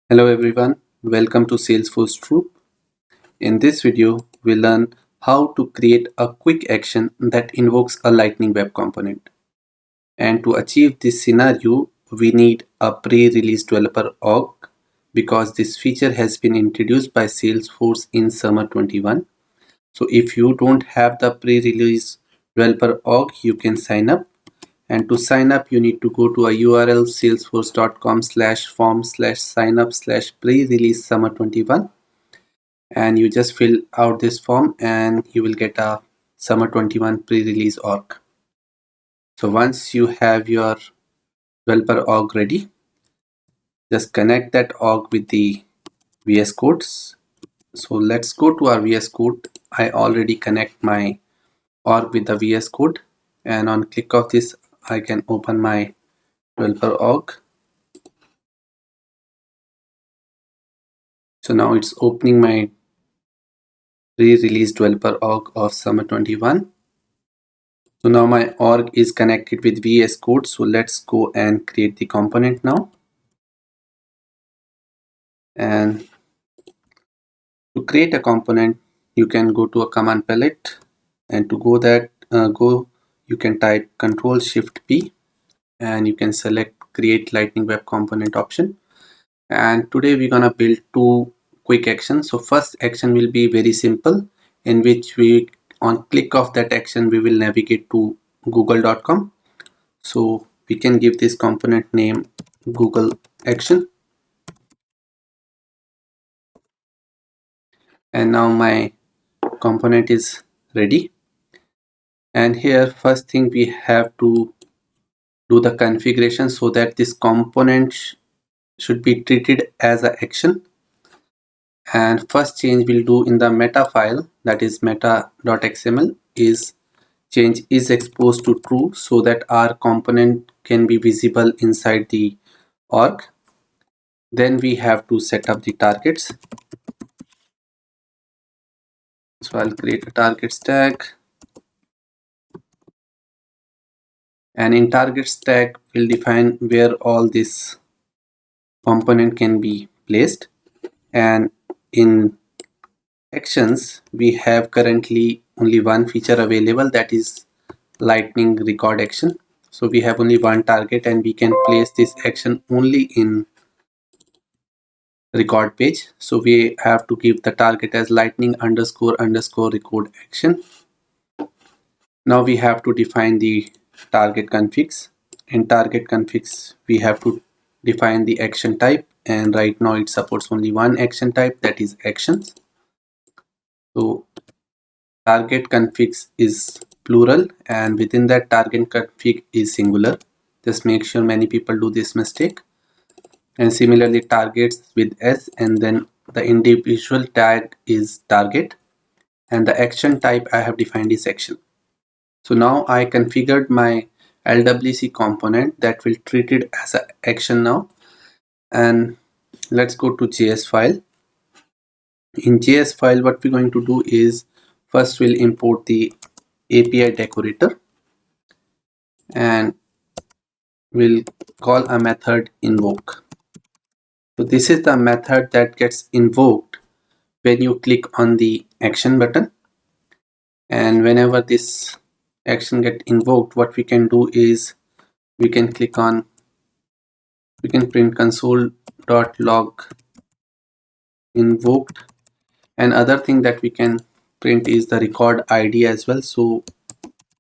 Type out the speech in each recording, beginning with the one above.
Hello everyone, welcome to Salesforce Troop. In this video, we'll learn how to create a quick action that invokes a Lightning Web Component. And to achieve this scenario, we need a pre-release developer org because this feature has been introduced by Salesforce in summer 21. So if you don't have the pre-release developer org, you can sign up. And to sign up, you need to go to a URL salesforce.com/form/signup/pre-release summer 21, and you just fill out this form and you will get a summer 21 pre-release org. So once you have your developer org ready, just connect that org with the VS codes. So let's go to our VS code. I already connect my org with the VS code, and on click of this I can open my developer org. So now it's opening my pre-release developer org of summer 21. So now my org is connected with VS Code. So let's go and create the component now. And to create a component, you can go to a command palette, and to go you can type Ctrl+Shift+P, and you can select create Lightning Web Component option. And today we're gonna build two quick actions. So first action will be very simple, in which we on click of that action we will navigate to google.com. So we can give this component name Google action, and now my component is ready. And here first thing we have to do the configuration so that this component should be treated as an action. And first change we'll do in the meta file, that is meta.xml, is change is exposed to true so that our component can be visible inside the org. Then we have to set up the targets. So I'll create a targets tag, and in targets tag we'll define where all this component can be placed. And in actions we have currently only one feature available, that is lightning record action. So we have only one target and we can place this action only in record page. So we have to give the target as lightning__record action. Now we have to define the target configs. In target configs we have to define the action type, and right now it supports only one action type, that is actions. So target configs is plural, and within that target config is singular. Just make sure, many people do this mistake. And similarly targets with S, and then the individual tag is target, and the action type I have defined is action. So now I configured my LWC component that will treat it as an action now. And let's go to JS file. In JS file what we're going to do is first we'll import the API decorator, and we'll call a method invoke. So this is the method that gets invoked when you click on the action button. And whenever this action get invoked, what we can do is we can print console.log invoked, and other thing that we can print is the record ID as well. So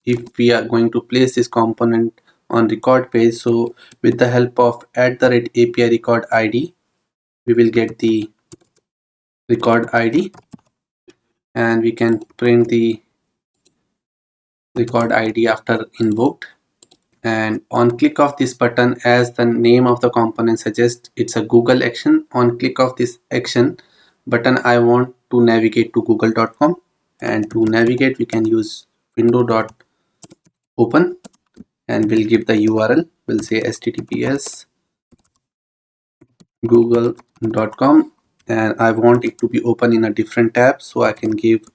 if we are going to place this component on record page, so with the help of @API record ID we will get the record ID, and we can print the record ID after invoked. And on click of this button, as the name of the component suggests, it's a Google action. On click of this action button I want to navigate to google.com, and to navigate we can use window.open, and we'll give the URL. We'll say https google.com, and I want it to be open in a different tab, so I can give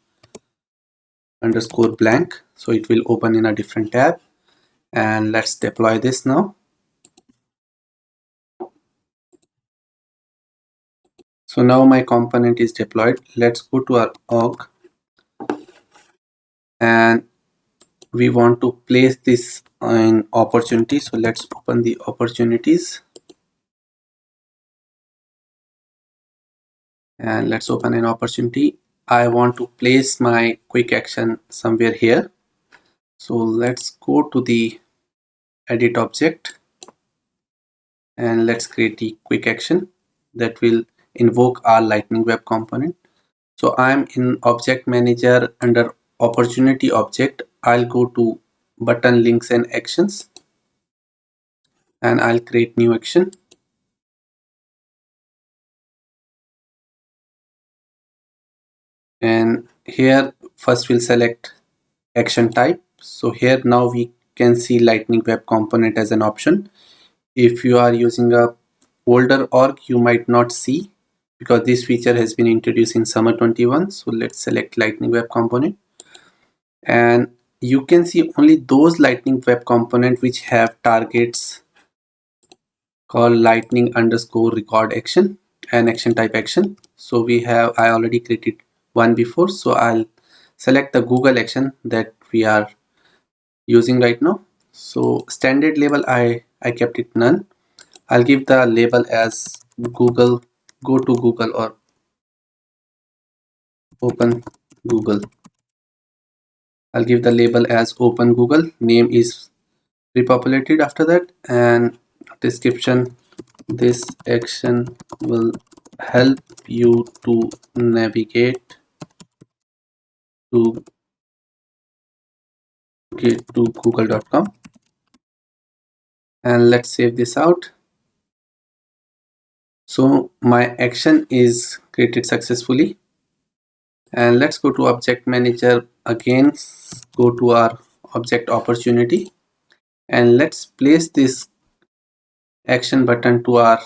_blank, so it will open in a different tab. And let's deploy this now. So now my component is deployed. Let's go to our org and we want to place this in opportunity. So let's open the opportunities and let's open an opportunity. I want to place my quick action somewhere here. So let's go to the edit object and let's create the quick action that will invoke our Lightning Web component. So I'm in object manager under opportunity object. I'll go to button links and actions and I'll create new action. And here first we'll select action type. So here now we can see Lightning Web component as an option. If you are using a older org, you might not see because this feature has been introduced in summer 21. So let's select Lightning Web component and you can see only those Lightning Web component which have targets called lightning underscore record action and action type action. So I already created one before, so I'll select the Google action that we are using right now. So standard label I kept it none. I'll give the label as Google, go to Google or open Google. I'll give the label as open Google. Name is repopulated after that and description, this action will help you to navigate to get to google.com and let's save this out. So my action is created successfully and let's go to object manager again, go to our object opportunity and let's place this action button to our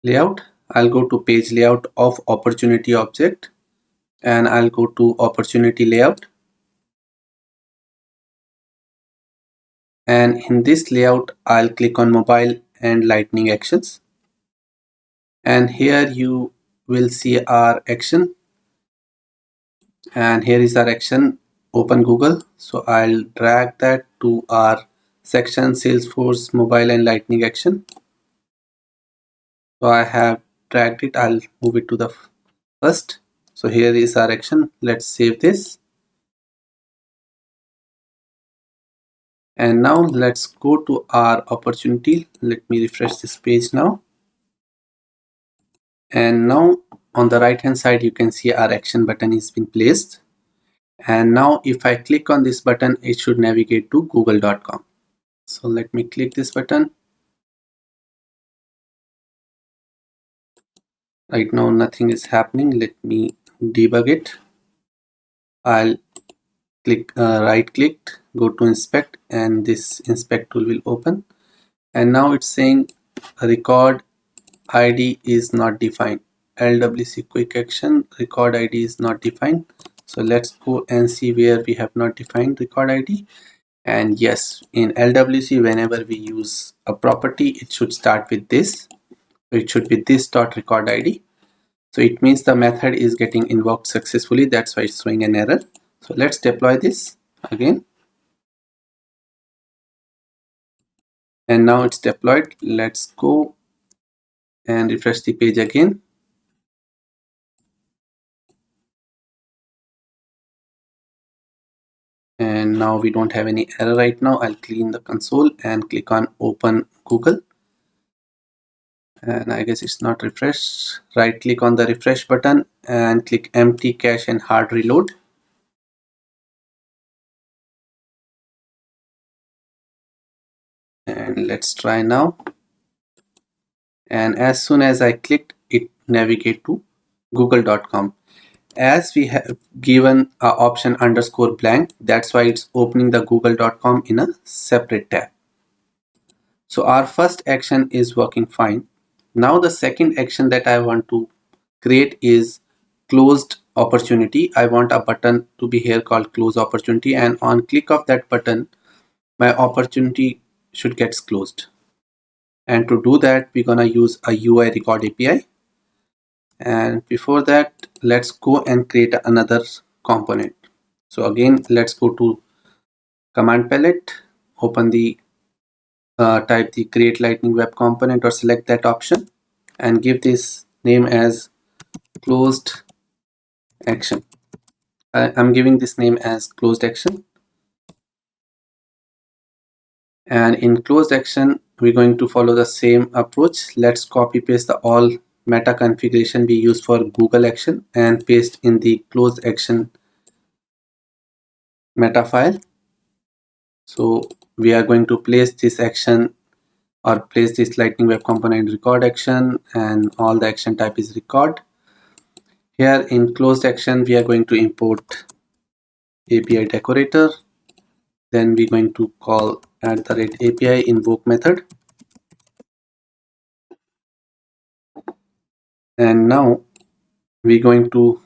layout. I'll go to page layout of opportunity object and I'll go to opportunity layout and in this layout I'll click on mobile and lightning actions and here you will see our action and here is our action open Google. So I'll drag that to our section Salesforce mobile and lightning action. So I have dragged it. I'll move it to the first. So here is our action. Let's save this. And now let's go to our opportunity. Let me refresh this page now. And now on the right hand side, you can see our action button is been placed. And now if I click on this button, it should navigate to google.com. So let me click this button. Right now nothing is happening. Let me debug it. I'll click right click, go to inspect and this inspect tool will open and now it's saying record ID is not defined. LWC quick action record ID is not defined. So let's go and see where we have not defined record ID. And yes, in LWC whenever we use a property it should start with this. So it should be this dot record ID. So it means the method is getting invoked successfully. That's why it's showing an error. So let's deploy this again. And now it's deployed. Let's go and refresh the page again. And now we don't have any error right now. I'll clean the console and click on open Google. And I guess it's not refreshed. Right click on the refresh button and click empty cache and hard reload. And let's try now. And as soon as I clicked, it navigate to google.com. As we have given a option underscore blank, that's why it's opening the google.com in a separate tab. So our first action is working fine. Now the second action that I want to create is closed opportunity. I want a button to be here called close opportunity and on click of that button, my opportunity should get closed. And to do that, we're gonna use a UI record API. And before that, let's go and create another component. So again, let's go to command palette, open the type the create lightning web component or select that option and give this name as closed action. I'm giving this name as closed action. And in closed action, we're going to follow the same approach. Let's copy paste the all meta configuration we use for Google action and paste in the closed action meta file. So we are going to place this action or place this lightning web component record action, and all the action type is record. Here in closed action, we are going to import API decorator. Then we're going to call @API invoke method. And now we're going to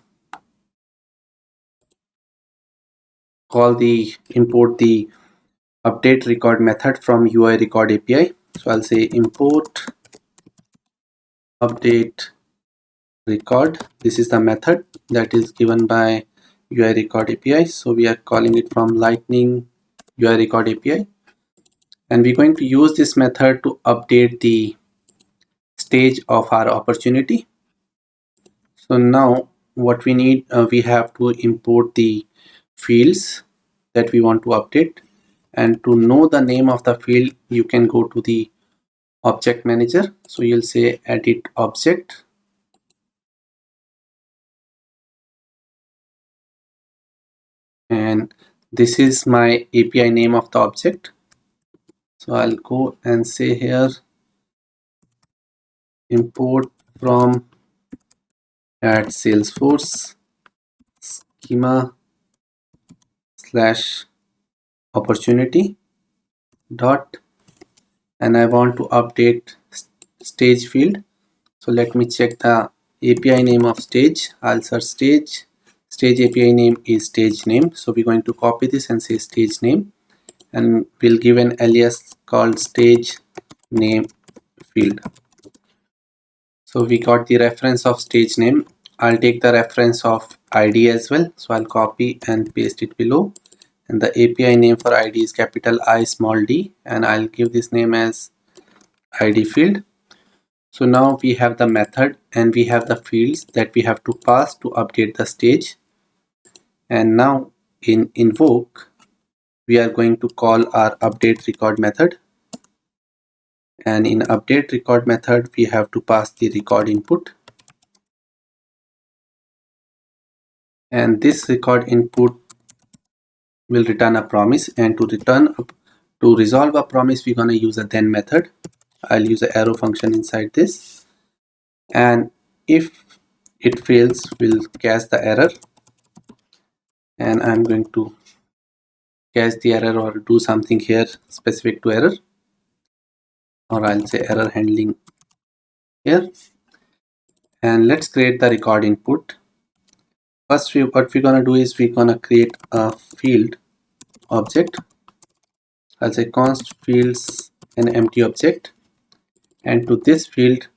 import the update record method from UI record API. So I'll say import update record. This is the method that is given by UI record API. So we are calling it from lightning UI record API. And we're going to use this method to update the stage of our opportunity. So now what we need, we have to import the fields that we want to update. And to know the name of the field, you can go to the object manager. So you'll say edit object. And this is my API name of the object. So I'll go and say here import from @Salesforce schema / opportunity dot, and I want to update stage field. So let me check the API name of stage. I'll search stage. Stage API name is stage name. So we're going to copy this and say stage name, and we'll give an alias called stage name field. So we got the reference of stage name. I'll take the reference of ID as well. So I'll copy and paste it below. And the API name for ID is capital I small d, and I'll give this name as ID field. So now we have the method and we have the fields that we have to pass to update the stage. And now in invoke, we are going to call our update record method. And in update record method, we have to pass the record input. And this record input will return a promise, and to resolve a promise, we're going to use a then method. I'll use an arrow function inside this, and if it fails, we'll catch the error, and I'm going to catch the error or do something here specific to error, or I'll say error handling here. And let's create the record input. First, what we're going to do is we're going to create a field object. I'll say const fields an empty object, and to this field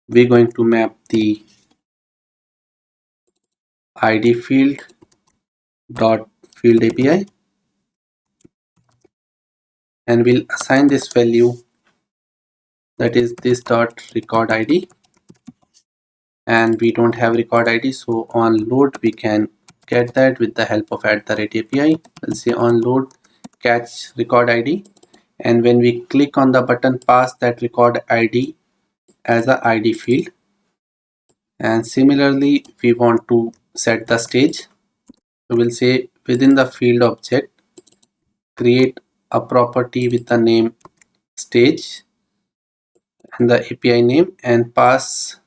we're going to map the ID field dot field API, and we'll assign this value, that is this dot record ID, and we don't have record ID, so on load we can get that with the help of @API. We'll say on load catch record ID, and when we click on the button, pass that record ID as a ID field. And similarly, we want to set the stage, so we'll say within the field object create a property with the name stage and the API name, and pass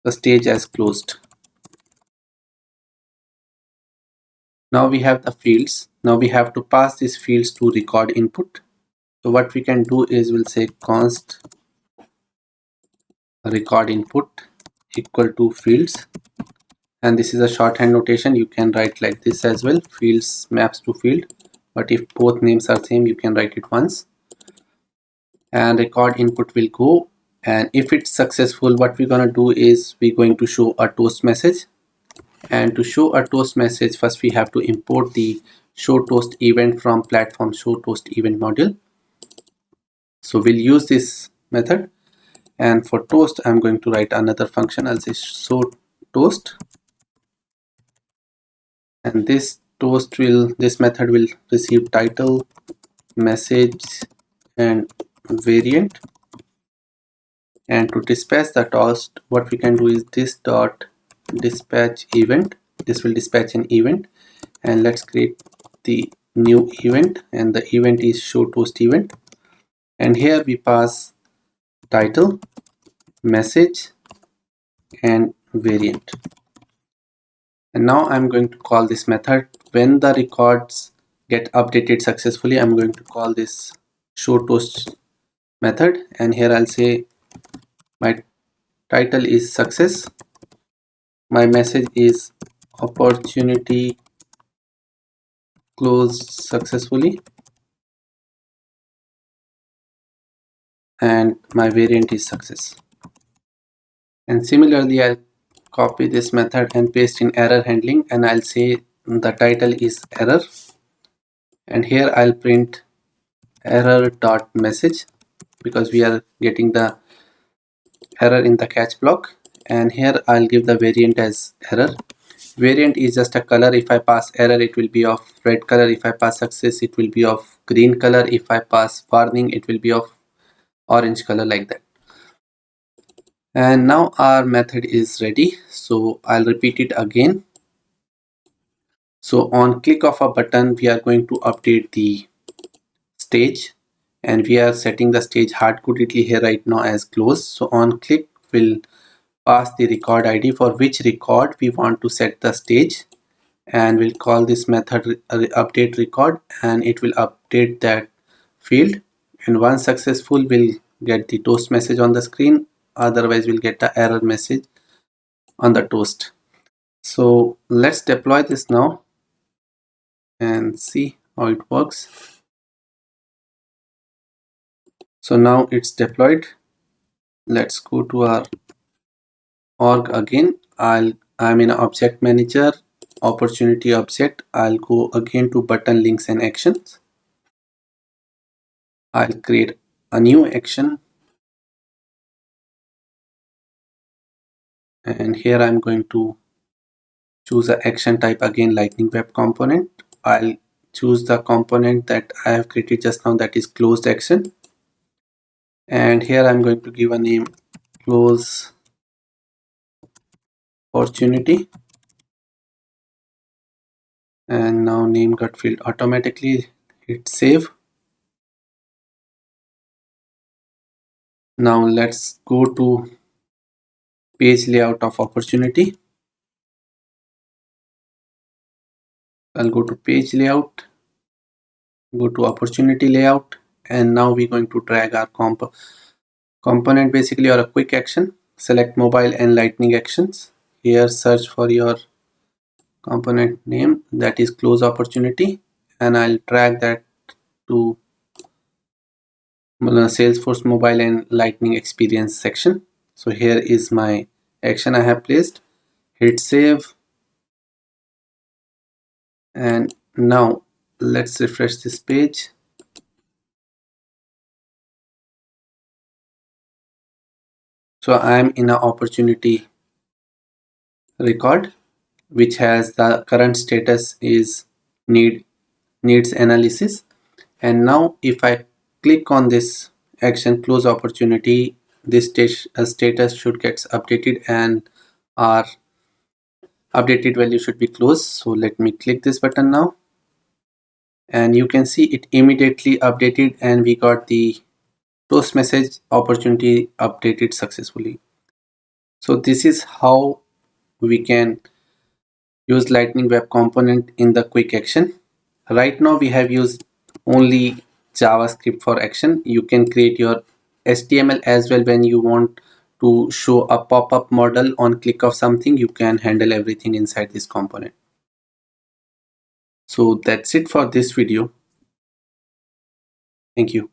the stage as closed. Now we have the fields. Now we have to pass these fields to record input. So what we can do is we'll say const record input equal to fields, and this is a shorthand notation. You can write like this as well, fields maps to field, but if both names are same, you can write it once. And record input will go And if it's successful, what we're going to do is we're going to show a toast message. And to show a toast message, first we have to import the show toast event from platform show toast event module. So we'll use this method, and for toast I'm going to write another function. I'll say show toast, and this method will receive title, message and variant. And to dispatch the toast, what we can do is this dot dispatch event. This will dispatch an event, and let's create the new event, and the event is show toast event. And here we pass title, message and variant. And now I'm going to call this method. When the records get updated successfully, I'm going to call this show toast method, and here I'll say my title is success, my message is opportunity closed successfully, and my variant is success. And similarly, I'll copy this method and paste in error handling, and I'll say the title is error, and here I'll print error dot message because we are getting the error in the catch block. And here I'll give the variant as error. Variant is just a color. If I pass error, it will be of red color. If I pass success, it will be of green color. If I pass warning, it will be of orange color, like that. And now our method is ready, so I'll repeat it again. So on click of a button, we are going to update the stage, and we are setting the stage hard-codedly here right now as close. So on click, we'll pass the record ID for which record we want to set the stage, and we'll call this method update record, and it will update that field. And once successful, we'll get the toast message on the screen, otherwise we'll get the error message on the toast. So let's deploy this now and see how it works. So now it's deployed. Let's go to our org again. I'm in object manager, opportunity object. I'll go again to button links and actions. I'll create a new action, and here I'm going to choose the action type again, lightning web component. I'll choose the component that I have created just now, that is closed action, and here I'm going to give a name close opportunity, and now name got filled automatically. Hit save. Now let's go to page layout of opportunity. I'll go to page layout, go to opportunity layout, and now we're going to drag our component basically, or a quick action. Select mobile and lightning actions. Here search for your component name, that is close opportunity, and I'll drag that to Salesforce mobile and lightning experience section. So here is my action I have placed. Hit save, and now let's refresh this page. So I am in an opportunity record which has the current status is needs analysis. And now if I click on this action close opportunity, this status should get updated and our updated value should be closed. So let me click this button now, and you can see it immediately updated, and we got the toast message opportunity updated successfully. So this is how we can use lightning web component in the quick action. Right now we have used only JavaScript for action. You can create your HTML as well. When you want to show a pop-up model on click of something, you can handle everything inside this component. So that's it for this video. Thank you.